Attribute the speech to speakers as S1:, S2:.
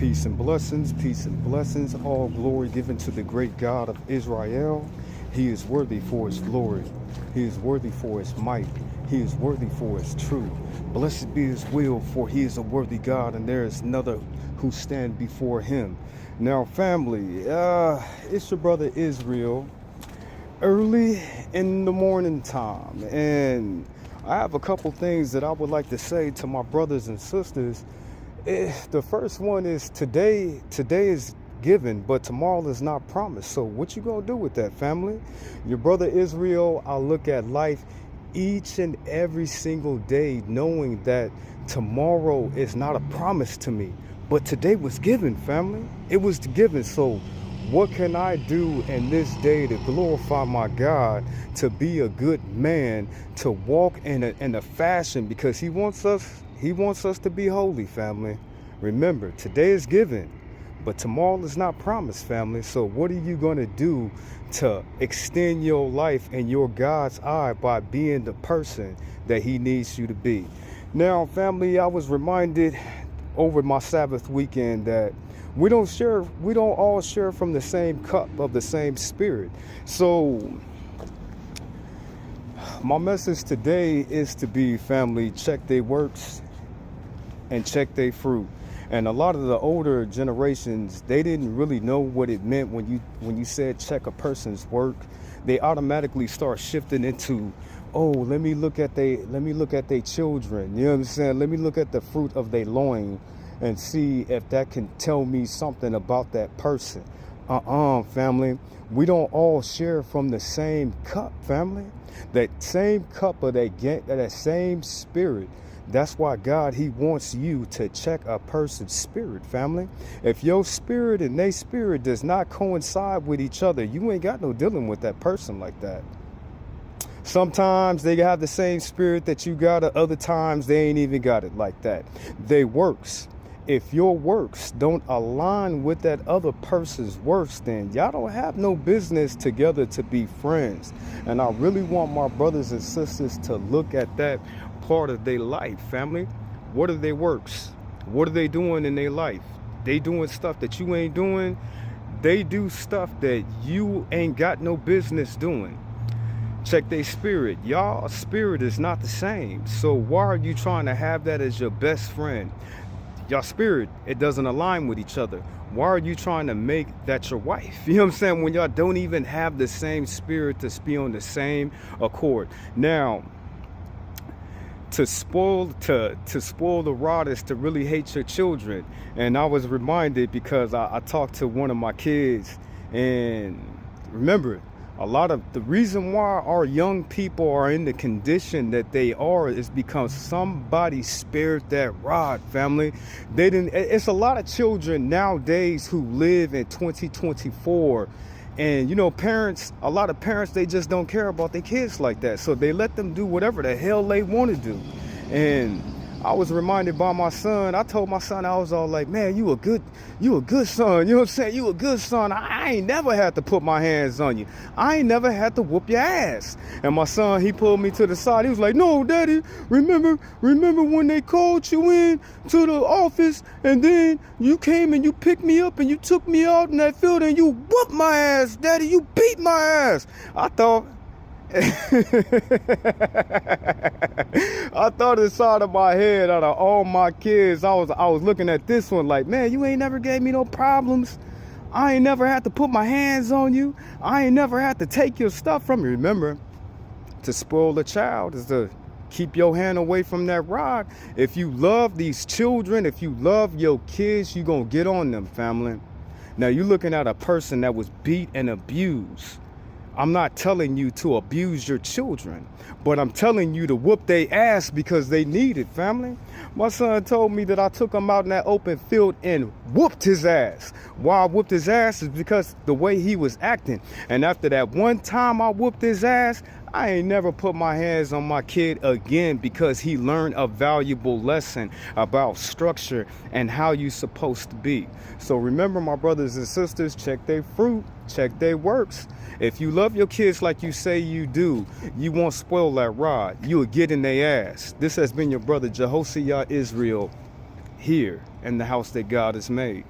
S1: Peace and blessings, peace and blessings. All glory given to the great God of Israel. He is worthy for his glory. He is worthy for his might. He is worthy for his truth. Blessed be his will, for he is a worthy God, and there is another who stand before him. Now, family, it's your brother Israel, early in the morning time, and I have a couple things that I would like to say to my brothers and sisters. The first one is today is given, but tomorrow is not promised. So what you gonna do with that, family? Your brother Israel, I look at life each and every single day knowing that tomorrow is not a promise to me, but today was given, family. It was given. So what can I do in this day to glorify my God, to be a good man, to walk in a fashion, because he wants us to be holy, family. Remember, today is given, but tomorrow is not promised, family. So what are you going to do to extend your life in your God's eye by being the person that he needs you to be? Now, family, I was reminded over my Sabbath weekend that we don't all share from the same cup of the same spirit. So my message today is to be, family, check their works and check their fruit. And a lot of the older generations, they didn't really know what it meant when you said check a person's work. They automatically start shifting into, oh, let me look at their children. You know what I'm saying? Let me look at the fruit of their loin and see if that can tell me something about that person. Family, we don't all share from the same cup, family. That same cup of that same spirit. That's why God, he wants you to check a person's spirit, family. If your spirit and their spirit does not coincide with each other, you ain't got no dealing with that person like that. Sometimes they have the same spirit that you got, at other times they ain't even got it like that. They works. If your works don't align with that other person's works, then y'all don't have no business together to be friends. And I really want my brothers and sisters to look at that part of their life, family. What are their works? What are they doing in their life? They doing stuff that you ain't doing. They do stuff that you ain't got no business doing. Check their spirit. Y'all spirit is not the same. So why are you trying to have that as your best friend? Your spirit, it doesn't align with each other. Why are you trying to make that your wife? You know what I'm saying? When y'all don't even have the same spirit to be on the same accord. Now, to spoil the rod is to really hate your children. And I was reminded because I talked to one of my kids, and remember, a lot of the reason why our young people are in the condition that they are is because somebody spared that rod, family. It's a lot of children nowadays who live in 2024. And, you know, a lot of parents, they just don't care about their kids like that. So they let them do whatever the hell they want to do. And I was reminded by my son. I told my son, I was all like, man, you a good son. You know what I'm saying? You a good son. I ain't never had to put my hands on you. I ain't never had to whoop your ass. And my son, he pulled me to the side. He was like, no, daddy, remember when they called you in to the office, and then you came and you picked me up and you took me out in that field and you whooped my ass, daddy. You beat my ass. I thought inside of my head, out of all my kids, I was looking at this one like, man, you ain't never gave me no problems. I ain't never had to put my hands on you. I ain't never had to take your stuff from you. Remember, to spoil a child is to keep your hand away from that rod. If you love these children, if you love your kids, you gonna get on them, family. Now, you're looking at a person that was beat and abused. I'm not telling you to abuse your children, but I'm telling you to whoop their ass because they need it, family. My son told me that I took him out in that open field and whooped his ass. Why I whooped his ass is because the way he was acting. And after that one time I whooped his ass, I ain't never put my hands on my kid again, because he learned a valuable lesson about structure and how you supposed to be. So remember, my brothers and sisters, check their fruit, check their works. If you love your kids like you say you do, you won't spoil that rod. You will get in their ass. This has been your brother Jehoshaphat Israel, here in the house that God has made.